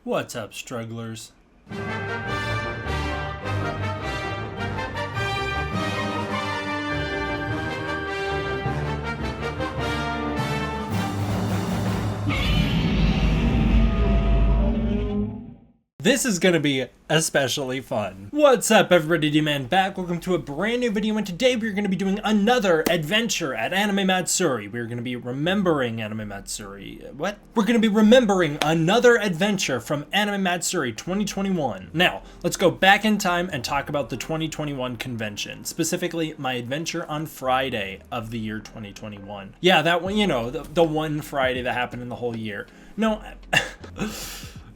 What's up, strugglers? This is gonna be especially fun. What's up, everybody? D-Man back. Welcome to a brand new video, and today we're gonna be doing another adventure at Anime Matsuri. We're gonna be remembering Anime Matsuri. What? We're gonna be remembering another adventure from Anime Matsuri 2021. Now, let's go back in time and talk about the 2021 convention, specifically my adventure on Friday of the year 2021. Yeah, that one, you know, the one Friday that happened in the whole year. No,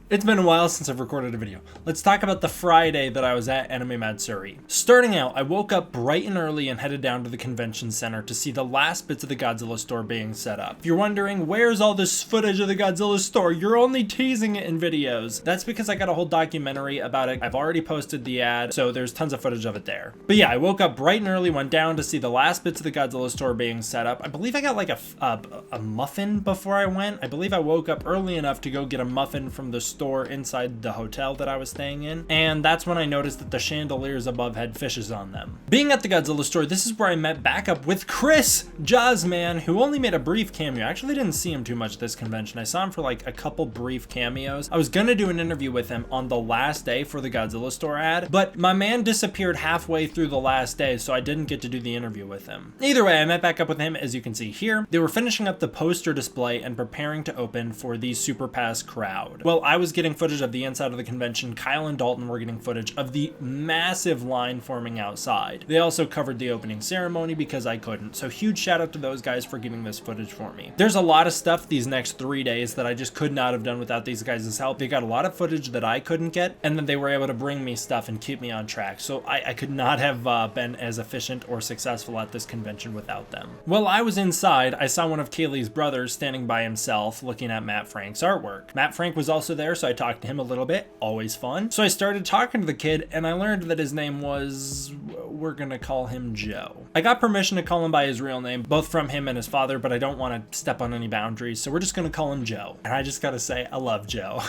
it's been a while since I've recorded a video. Let's talk about the Friday that I was at Anime Matsuri. Starting out, I woke up bright and early and headed down to the convention center to see the last bits of the Godzilla store being set up. If you're wondering, where's all this footage of the Godzilla store? You're only teasing it in videos. That's because I got a whole documentary about it. I've already posted the ad, so there's tons of footage of it there. But yeah, I woke up bright and early, went down to see the last bits of the Godzilla store being set up. I believe I got like a muffin before I went. I believe I woke up early enough to go get a muffin from the store inside the hotel that I was staying in, and that's when I noticed that the chandeliers above had fishes on them. Being at the Godzilla store, this is where I met back up with Chris, Jazzman, who only made a brief cameo. I actually didn't see him too much at this convention. I saw him for like a couple brief cameos. I was gonna do an interview with him on the last day for the Godzilla store ad, but my man disappeared halfway through the last day, so I didn't get to do the interview with him. Either way, I met back up with him, as you can see here. They were finishing up the poster display and preparing to open for the Super Pass crowd. Well, I was getting footage of the inside of the convention. Kyle and Dalton were getting footage of the massive line forming outside. They also covered the opening ceremony because I couldn't, so huge shout out to those guys for getting this footage for me. There's a lot of stuff these next 3 days that I just could not have done without these guys' help. They got a lot of footage that I couldn't get, and then they were able to bring me stuff and keep me on track, so I could not have been as efficient or successful at this convention without them. While I was inside, I saw one of Kaylee's brothers standing by himself looking at Matt Frank's artwork. Matt Frank was also there, so I talked to him a little bit, always fun. So I started talking to the kid, and I learned that his name was, we're gonna call him Joe. I got permission to call him by his real name, both from him and his father, but I don't want to step on any boundaries, so we're just gonna call him Joe. And I just gotta say, I love Joe.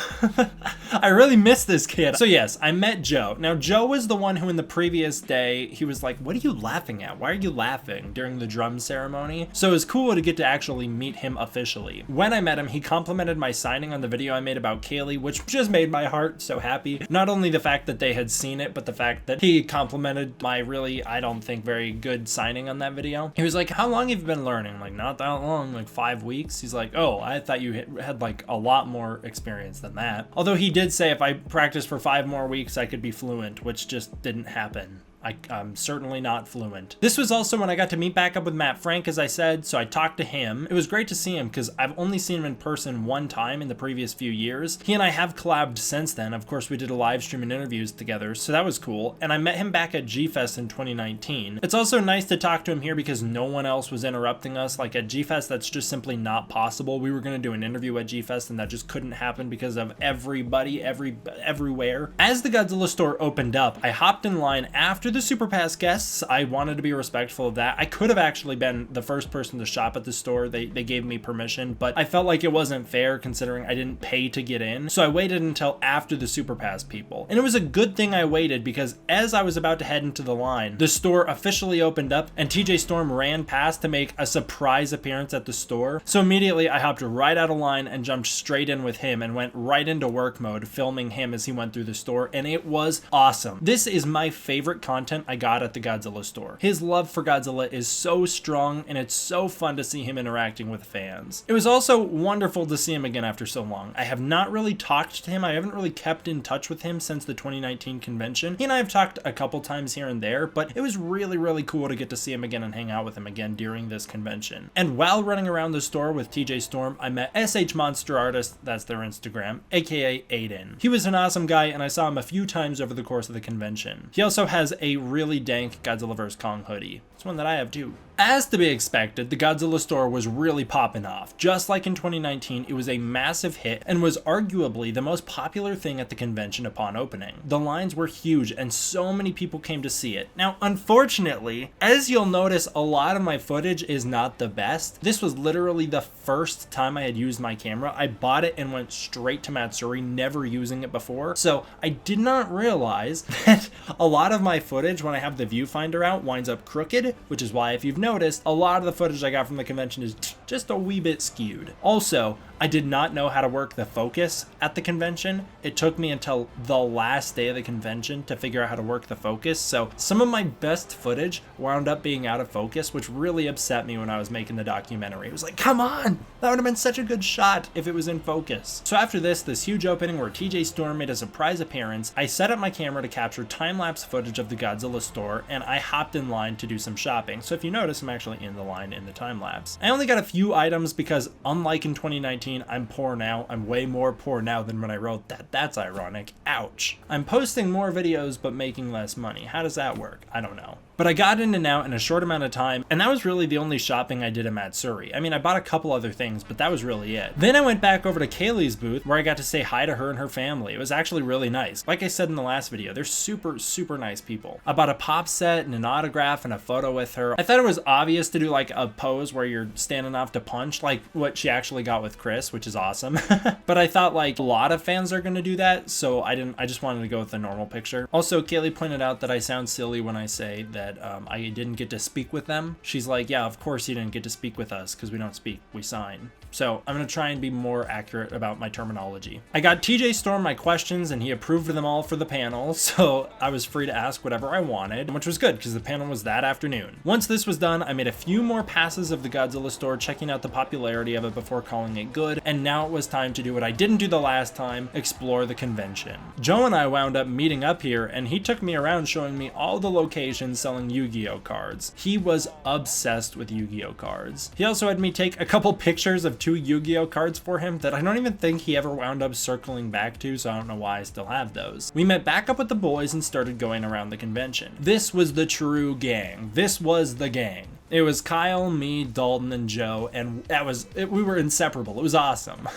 I really miss this kid. So yes, I met Joe. Now, Joe was the one who in the previous day, he was like, what are you laughing at? Why are you laughing during the drum ceremony? So it was cool to get to actually meet him officially. When I met him, he complimented my signing on the video I made about Kaylee, which just made my heart so happy. Not only the fact that they had seen it, but the fact that he complimented my really, I don't think, very good signing on that video. He was like, how long have you been learning? I'm like, not that long, like 5 weeks. He's like, oh, I thought you had like a lot more experience than that. Although he did say if I practiced for 5 more weeks, I could be fluent, which just didn't happen. I'm certainly not fluent. This was also when I got to meet back up with Matt Frank, as I said, so I talked to him. It was great to see him because I've only seen him in person one time in the previous few years. He and I have collabed since then. Of course, we did a live stream and interviews together, so that was cool. And I met him back at G-Fest in 2019. It's also nice to talk to him here because no one else was interrupting us. Like at G-Fest, that's just simply not possible. We were going to do an interview at G-Fest and that just couldn't happen because of everybody, everywhere. As the Godzilla store opened up, I hopped in line after the Super Pass guests. I wanted to be respectful of that. I could have actually been the first person to shop at the store. They gave me permission, but I felt like it wasn't fair considering I didn't pay to get in. So I waited until after the Super Pass people. And it was a good thing I waited because as I was about to head into the line, the store officially opened up and TJ Storm ran past to make a surprise appearance at the store. So immediately I hopped right out of line and jumped straight in with him and went right into work mode, filming him as he went through the store, and it was awesome. This is my favorite content I got at the Godzilla store. His love for Godzilla is so strong, and it's so fun to see him interacting with fans. It was also wonderful to see him again after so long. I have not really talked to him. I haven't really kept in touch with him since the 2019 convention. He and I have talked a couple times here and there, but it was really cool to get to see him again and hang out with him again during this convention. And while running around the store with TJ Storm, I met SH Monster Artist, that's their Instagram, aka Aiden. He was an awesome guy, and I saw him a few times over the course of the convention. He also has a really dank Godzilla vs. Kong hoodie. It's one that I have too. As to be expected, the Godzilla store was really popping off. Just like in 2019, it was a massive hit and was arguably the most popular thing at the convention upon opening. The lines were huge and so many people came to see it. Now, unfortunately, as you'll notice, a lot of my footage is not the best. This was literally the first time I had used my camera. I bought it and went straight to Matsuri, never using it before. So I did not realize that a lot of my footage when I have the viewfinder out winds up crooked, which is why if you've noticed, a lot of the footage I got from the convention is just a wee bit skewed. Also, I did not know how to work the focus at the convention. It took me until the last day of the convention to figure out how to work the focus. So some of my best footage wound up being out of focus, which really upset me when I was making the documentary. It was like, come on, that would have been such a good shot if it was in focus. So after this huge opening where TJ Storm made a surprise appearance, I set up my camera to capture time-lapse footage of the Godzilla store, and I hopped in line to do some shopping. So if you notice, I'm actually in the line in the time-lapse. I only got a few items because unlike in 2019, I'm poor now. I'm way more poor now than when I wrote that. That's ironic. Ouch. I'm posting more videos but making less money. How does that work? I don't know. But I got in and out in a short amount of time, and that was really the only shopping I did at Matsuri. I mean, I bought a couple other things, but that was really it. Then I went back over to Kaylee's booth, where I got to say hi to her and her family. It was actually really nice. Like I said in the last video, they're super, super nice people. I bought a pop set and an autograph and a photo with her. I thought it was obvious to do like a pose where you're standing off to punch, like what she actually got with Chris, which is awesome. But I thought like a lot of fans are gonna do that, so I just wanted to go with the normal picture. Also, Kaylee pointed out that I sound silly when I say that I didn't get to speak with them. She's like, yeah, of course you didn't get to speak with us because we don't speak, we sign. So I'm going to try and be more accurate about my terminology. I got TJ Storm my questions and he approved them all for the panel, so I was free to ask whatever I wanted, which was good because the panel was that afternoon. Once this was done, I made a few more passes of the Godzilla store, checking out the popularity of it before calling it good, and now it was time to do what I didn't do the last time, explore the convention. Joe and I wound up meeting up here and he took me around showing me all the locations selling Yu-Gi-Oh cards. He was obsessed with Yu-Gi-Oh cards. He also had me take a couple pictures of 2 Yu-Gi-Oh cards for him that I don't even think he ever wound up circling back to, so I don't know why I still have those. We met back up with the boys and started going around the convention. This was the true gang. This was the gang. It was Kyle, me, Dalton, and Joe, and we were inseparable. It was awesome.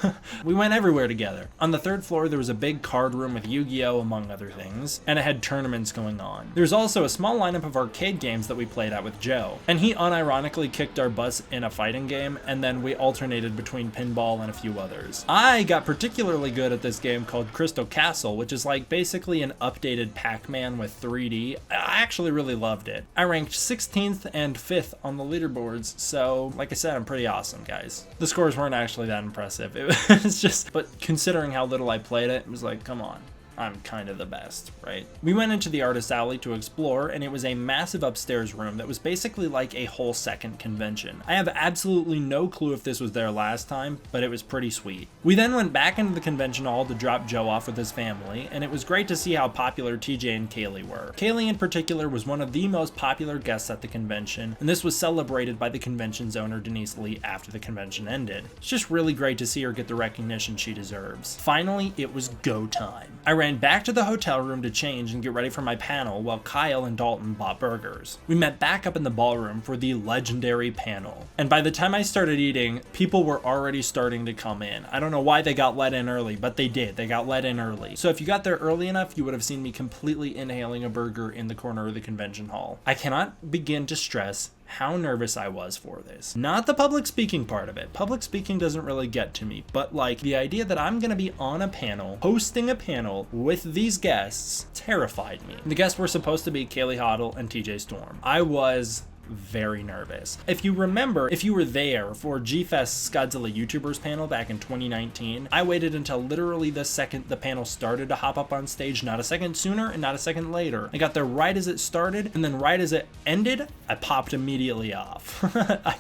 We went everywhere together. On the 3rd floor, there was a big card room with Yu-Gi-Oh, among other things, and it had tournaments going on. There was also a small lineup of arcade games that we played at with Joe, and he unironically kicked our butts in a fighting game, and then we alternated between pinball and a few others. I got particularly good at this game called Crystal Castle, which is like basically an updated Pac-Man with 3D. I actually really loved it. I ranked 16th and 5th on the leaderboards, so like I said, I'm pretty awesome, guys. The scores weren't actually that impressive. It was just, but considering how little I played it, it was like, come on. I'm kind of the best, right? We went into the artist alley to explore, and it was a massive upstairs room that was basically like a whole second convention. I have absolutely no clue if this was there last time, but it was pretty sweet. We then went back into the convention hall to drop Joe off with his family, and it was great to see how popular TJ and Kaylee were. Kaylee in particular was one of the most popular guests at the convention, and this was celebrated by the convention's owner Denise Lee after the convention ended. It's just really great to see her get the recognition she deserves. Finally, it was go time. I ran back to the hotel room to change and get ready for my panel while Kyle and Dalton bought burgers. We met back up in the ballroom for the legendary panel. And by the time I started eating, people were already starting to come in. I don't know why they got let in early, but they did. They got let in early. So if you got there early enough, you would have seen me completely inhaling a burger in the corner of the convention hall. I cannot begin to stress how nervous I was for this. Not the public speaking part of it. Public speaking doesn't really get to me, but like the idea that I'm gonna be on a panel, hosting a panel with these guests terrified me. The guests were supposed to be Kaylee Hottle and TJ Storm. I was very nervous. If you remember, if you were there for G-Fest's Godzilla YouTubers panel back in 2019, I waited until literally the second the panel started to hop up on stage, not a second sooner and not a second later. I got there right as it started, and then right as it ended, I popped immediately off.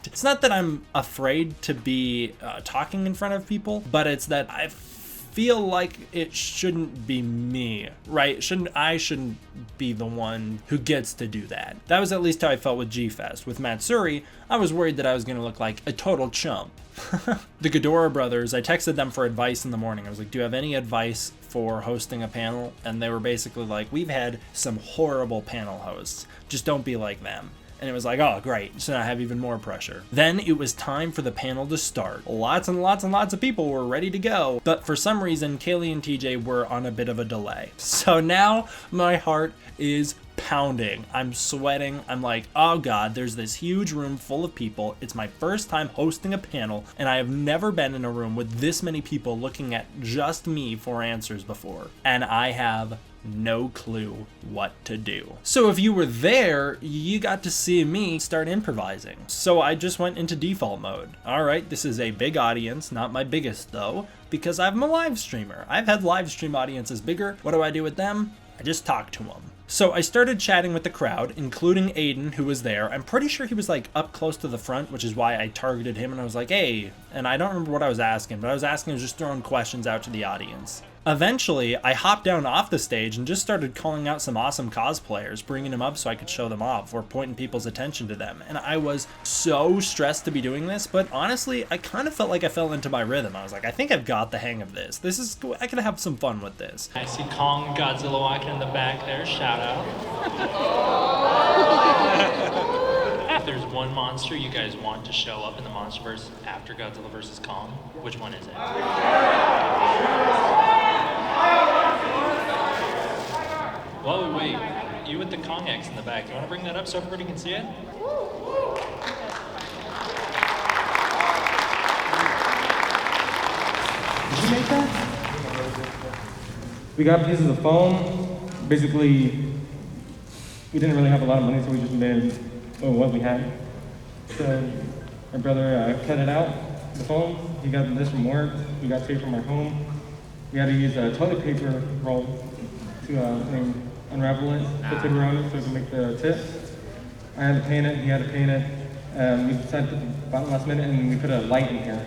It's not that I'm afraid to be talking in front of people, but it's that I feel like it shouldn't be me, right? I shouldn't be the one who gets to do that. That was at least how I felt with G-Fest. With Matsuri, I was worried that I was gonna look like a total chump. The Ghidorah brothers, I texted them for advice in the morning. I was like, do you have any advice for hosting a panel? And they were basically like, we've had some horrible panel hosts. Just don't be like them. And it was like, oh, great. So now I have even more pressure. Then it was time for the panel to start. Lots and lots and lots of people were ready to go. But for some reason, Kaylee and TJ were on a bit of a delay. So now my heart is pounding. I'm sweating. I'm like, oh God, there's this huge room full of people. It's my first time hosting a panel, and I have never been in a room with this many people looking at just me for answers before. And I have no clue what to do. So if you were there, you got to see me start improvising. So I just went into default mode. All right, this is a big audience, not my biggest though, because I'm a live streamer. I've had live stream audiences bigger. What do I do with them? I just talk to them. So I started chatting with the crowd, including Aiden, who was there. I'm pretty sure he was like up close to the front, which is why I targeted him, and I was like, hey, and I don't remember what I was asking, but I was just throwing questions out to the audience. Eventually, I hopped down off the stage and just started calling out some awesome cosplayers, bringing them up so I could show them off or pointing people's attention to them. And I was so stressed to be doing this, but honestly, I kind of felt like I fell into my rhythm. I was like, I think I've got the hang of this. I can have some fun with this. I see Kong Godzilla walking in the back there. Shout out. If there's one monster you guys want to show up in the MonsterVerse after Godzilla vs. Kong, which one is it? Whoa, wait, you with the Kong X in the back. You want to bring that up so everybody can see it? Did you make that? We got pieces of foam. Basically, we didn't really have a lot of money, so we just made what we had. So my brother cut it out, the foam. He got this from work. We got tape from our home. We had to use a toilet paper roll to unravel it, put tape around it so we can make the tip. I had to paint it, he had to paint it. We decided to put the button last minute, and we put a light in here.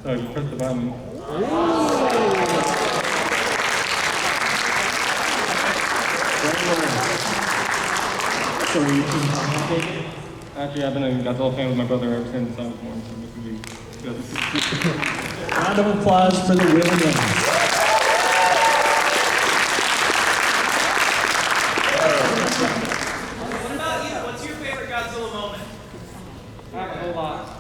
So you press the button. So you can actually, I've been a Godzilla fan with my brother ever since I was born, so this would be good. Round of applause for the Williams.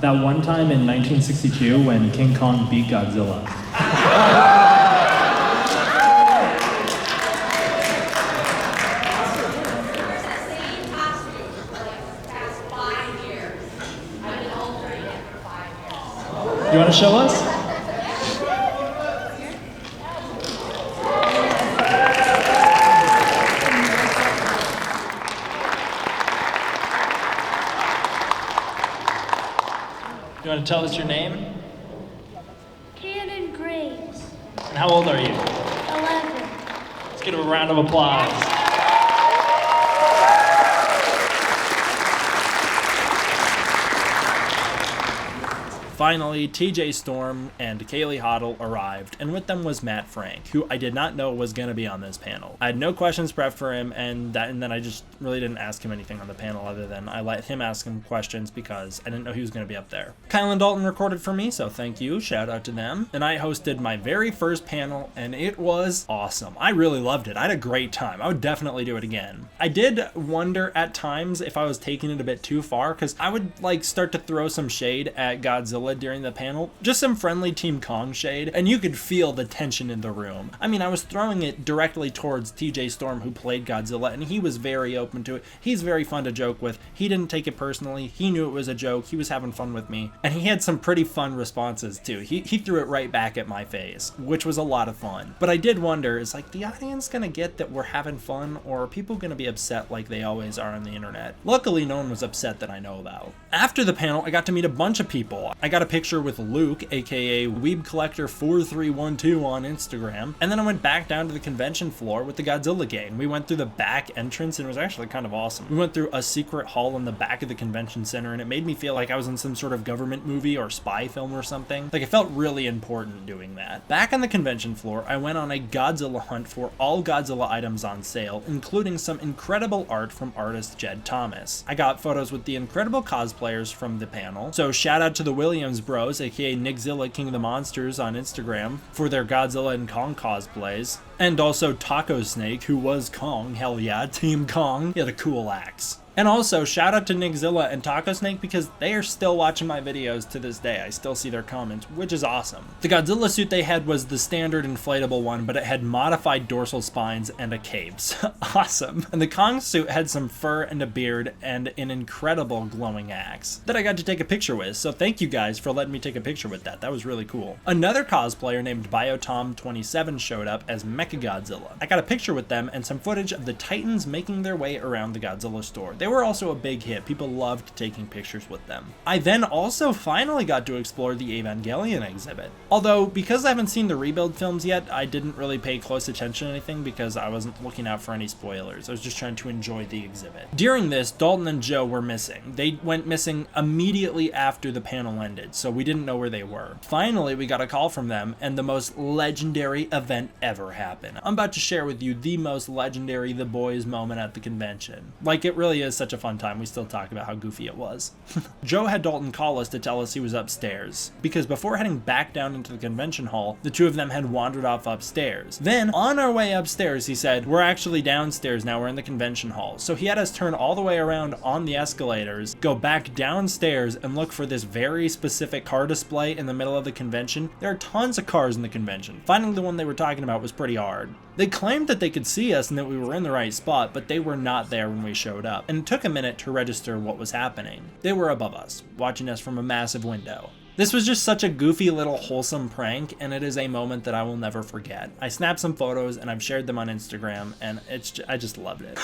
That one time in 1962 when King Kong beat Godzilla. You want to show us? You want to tell us your name? Cannon Graves, And how old are you? 11. Let's give a round of applause. Finally, TJ Storm and Kaylee Hottle arrived, and with them was Matt Frank, who I did not know was going to be on this panel. I had no questions prepped for him, and then I just really didn't ask him anything on the panel other than I let him ask him questions because I didn't know he was going to be up there. Kyle and Dalton recorded for me, so thank you, shout out to them. And I hosted my very first panel, and it was awesome. I really loved it. I had a great time. I would definitely do it again. I did wonder at times if I was taking it a bit too far, because I would like start to throw some shade at Godzilla during the panel, just some friendly Team Kong shade, and you could feel the tension in the room. I mean, I was throwing it directly towards TJ Storm, who played Godzilla, and he was very open to it. He's very fun to joke with. He didn't take it personally. He knew it was a joke. He was having fun with me, and he had some pretty fun responses too. He threw it right back at my face, which was a lot of fun. But I did wonder, is like the audience gonna get that we're having fun, or are people gonna be upset like they always are on the internet? Luckily, no one was upset that I know about. After the panel, I got to meet a bunch of people. I got a picture with Luke, aka WeebCollector4312 on Instagram, and then I went back down to the convention floor with the Godzilla gang. We went through the back entrance, and it was actually kind of awesome. We went through a secret hall in the back of the convention center, and it made me feel like I was in some sort of government movie or spy film or something. Like, it felt really important doing that. Back on the convention floor, I went on a Godzilla hunt for all Godzilla items on sale, including some incredible art from artist Jed Thomas. I got photos with the incredible cosplayers from the panel, so shout out to the Williams bros, aka Nickzilla King of the Monsters on Instagram, for their Godzilla and Kong cosplays. And also Taco Snake, who was Kong. Hell yeah, Team Kong. He had a cool axe. And also, shout out to Nickzilla and Taco Snake because they are still watching my videos to this day. I still see their comments, which is awesome. The Godzilla suit they had was the standard inflatable one, but it had modified dorsal spines and a cape. Awesome. And the Kong suit had some fur and a beard and an incredible glowing axe that I got to take a picture with, so thank you guys for letting me take a picture with that. That was really cool. Another cosplayer named Biotom27 showed up as Mechagodzilla. I got a picture with them and some footage of the Titans making their way around the Godzilla store. They were also a big hit. People loved taking pictures with them. I then also finally got to explore the Evangelion exhibit. Although, because I haven't seen the Rebuild films yet, I didn't really pay close attention to anything because I wasn't looking out for any spoilers. I was just trying to enjoy the exhibit. During this, Dalton and Joe were missing. They went missing immediately after the panel ended, so we didn't know where they were. Finally, we got a call from them, and the most legendary event ever happened. I'm about to share with you the most legendary The Boys moment at the convention. Like, it really is such a fun time. We still talk about how goofy it was. Joe had Dalton call us to tell us he was upstairs, because before heading back down into the convention hall, the two of them had wandered off upstairs. Then, on our way upstairs, he said, we're actually downstairs now, we're in the convention hall. So he had us turn all the way around on the escalators, go back downstairs, and look for this very specific car display in the middle of the convention. There are tons of cars in the convention. Finding the one they were talking about was pretty hard. They claimed that they could see us and that we were in the right spot, but they were not there when we showed up, and it took a minute to register what was happening. They were above us, watching us from a massive window. This was just such a goofy little wholesome prank, and it is a moment that I will never forget. I snapped some photos and I've shared them on Instagram, and I just loved it.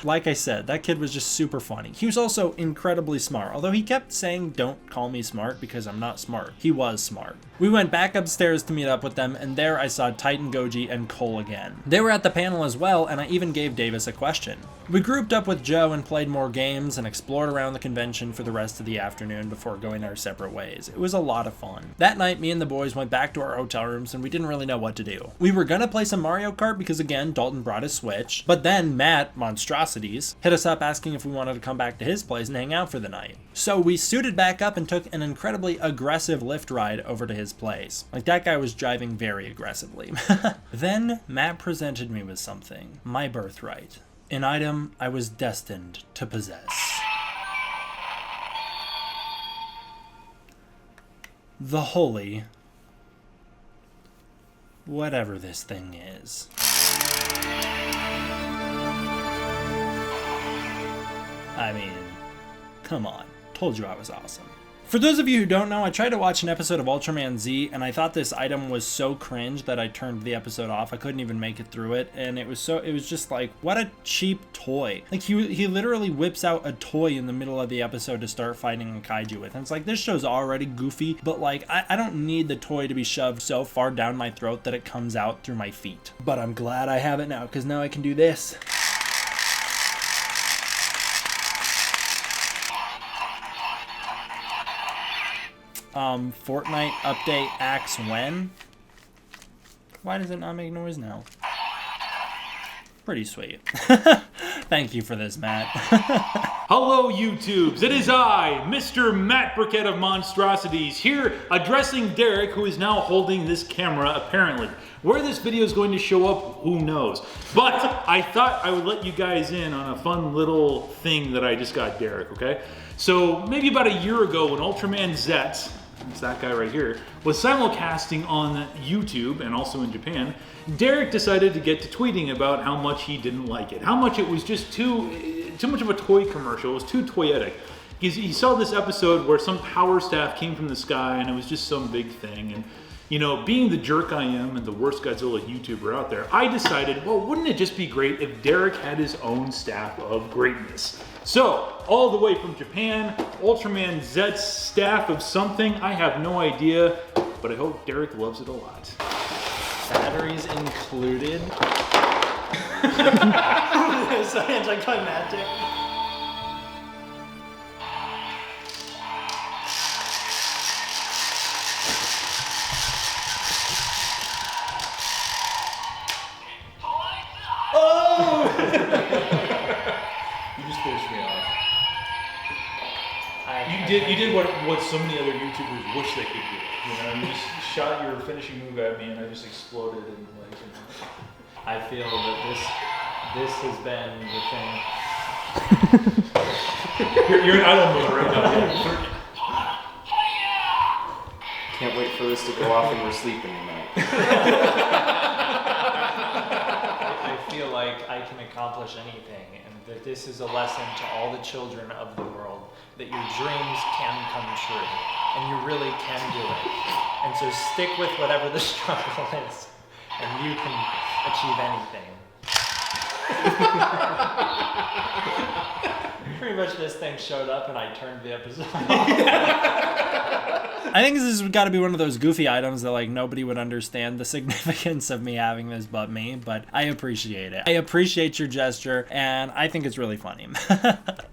Like I said, that kid was just super funny. He was also incredibly smart, although he kept saying, don't call me smart because I'm not smart. He was smart. We went back upstairs to meet up with them, and there I saw Titan Goji and Cole again. They were at the panel as well, and I even gave Davis a question. We grouped up with Joe and played more games and explored around the convention for the rest of the afternoon before going our separate ways. It was a lot of fun. That night, me and the boys went back to our hotel rooms and we didn't really know what to do. We were gonna play some Mario Kart because again, Dalton brought his Switch, but then Matt, Monstrosities, hit us up asking if we wanted to come back to his place and hang out for the night. So we suited back up and took an incredibly aggressive lift ride over to his place. Like, that guy was driving very aggressively. Then Matt presented me with something, my birthright, an item I was destined to possess. The holy, whatever this thing is. I mean, come on, told you I was awesome. For those of you who don't know, I tried to watch an episode of Ultraman Z, and I thought this item was so cringe that I turned the episode off. I couldn't even make it through it, and it was just like, what a cheap toy. Like, he literally whips out a toy in the middle of the episode to start fighting a kaiju with, and it's like, this show's already goofy, but like, I don't need the toy to be shoved so far down my throat that it comes out through my feet. But I'm glad I have it now, because now I can do this. Fortnite update acts when? Why does it not make noise now? Pretty sweet. Thank you for this, Matt. Hello, YouTubes. It is I, Mr. Matt Burkett of Monstrosities, here addressing Derek, who is now holding this camera, apparently. Where this video is going to show up, who knows? But I thought I would let you guys in on a fun little thing that I just got Derek, okay? So maybe about a year ago when Ultraman Z, it's that guy right here, was simulcasting on YouTube and also in Japan, Derek decided to get to tweeting about how much he didn't like it. How much it was just too much of a toy commercial. It was too toyetic. He saw this episode where some power staff came from the sky and it was just some big thing. And you know, being the jerk I am and the worst Godzilla YouTuber out there, I decided, well, wouldn't it just be great if Derek had his own staff of greatness? So, all the way from Japan, Ultraman Z's staff of something, I have no idea, but I hope Derek loves it a lot. Batteries included. So anticlimactic. You did what so many other YouTubers wish they could do. You know, you just shot your finishing move at me and I just exploded and like, you know. I feel that this has been the thing. You're in idle mode right now. Can't wait for this to go off and we're sleeping tonight. I feel like I can accomplish anything, and that this is a lesson to all the children of the world, that your dreams can come true, and you really can do it. And so stick with whatever the struggle is, and you can achieve anything. Pretty much this thing showed up and I turned the episode off. I think this has got to be one of those goofy items that like nobody would understand the significance of me having this but me, but I appreciate it. I appreciate your gesture, and I think it's really funny.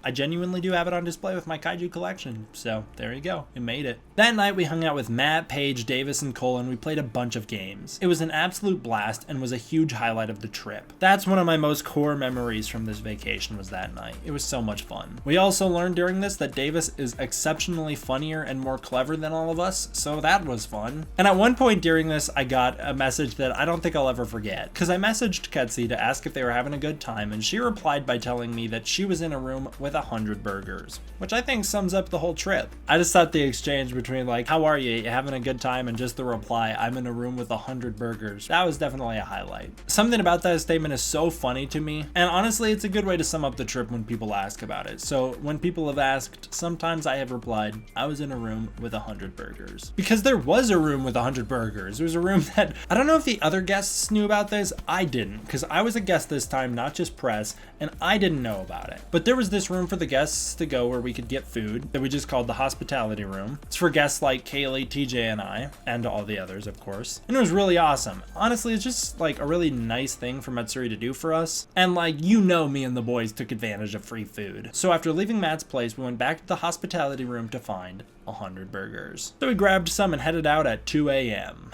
I genuinely do have it on display with my Kaiju collection, so there you go. It made it. That night we hung out with Matt, Paige, Davis, and Cole, and we played a bunch of games. It was an absolute blast and was a huge highlight of the trip. That's one of my most core memories from this vacation, was that night. It was so much fun. We also learned during this that Davis is exceptionally funnier and more clever than all of us, so that was fun. And at one point during this, I got a message that I don't think I'll ever forget, because I messaged Ketsi to ask if they were having a good time, and she replied by telling me that she was in a room with 100 burgers, which I think sums up the whole trip. I just thought the exchange between like, how are you having a good time, and just the reply, I'm in a room with 100 burgers, that was definitely a highlight. Something about that statement is so funny to me, and honestly, it's a good way to sum up the trip when people ask about it. So when people have asked, sometimes I have replied, I was in a room with 100 burgers. Because there was a room with 100 burgers. It was a room that, I don't know if the other guests knew about this, I didn't, because I was a guest this time, not just press, and I didn't know about it. But there was this room for the guests to go where we could get food that we just called the hospitality room. It's for guests like Kaylee, TJ, and I, and all the others, of course. And it was really awesome. Honestly, it's just like a really nice thing for Matsuri to do for us. And like, you know, me and the boys took advantage of free food. So after leaving Matt's place, we went back to the hospitality room to find 100 burgers. So we grabbed some and headed out at 2 a.m.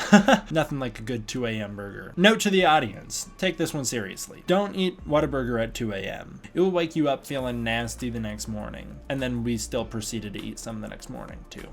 Nothing like a good 2 a.m. burger. Note to the audience, take this one seriously. Don't eat Whataburger at 2 a.m. It will wake you up feeling nasty the next morning. And then we still proceeded to eat some the next morning too.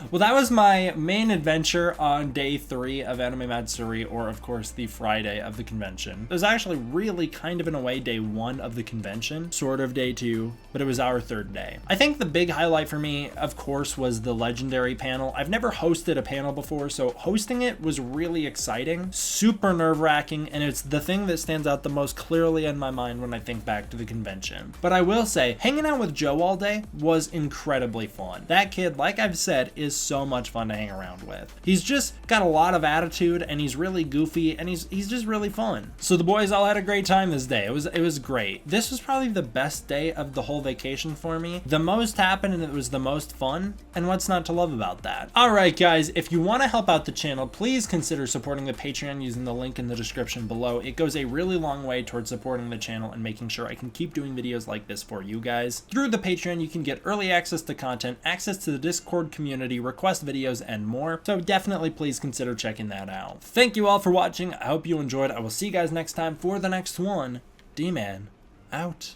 Well, that was my main adventure on day 3 of Anime Matsuri, or of course the Friday of the convention. It was actually really kind of in a way day 1 of the convention, sort of day 2, but it was our 3rd day. I think the big highlight for me, of course, was the legendary panel. I've never hosted a panel before, so hosting it was really exciting, super nerve-wracking, and it's the thing that stands out the most clearly in my mind when I think back to the convention. But I will say, hanging out with Joe all day was incredibly fun. That kid, like I've said, is so much fun to hang around with. He's just got a lot of attitude, and he's really goofy, and he's just really fun. So the boys all had a great time this day. It was great. This was probably the best day of the whole vacation for me. The most happened, and it was the most fun, and what's not to love about that? Alright guys, if you want to help out the channel, please consider supporting the Patreon using the link in the description below. It goes a really long way towards supporting the channel and making sure I can keep doing videos like this for you guys. Through the Patreon, you can get early access to content, access to the Discord community, request videos, and more, so definitely please consider checking that out. Thank you all for watching. I hope you enjoyed. I will see you guys next time for the next one. D-Man out.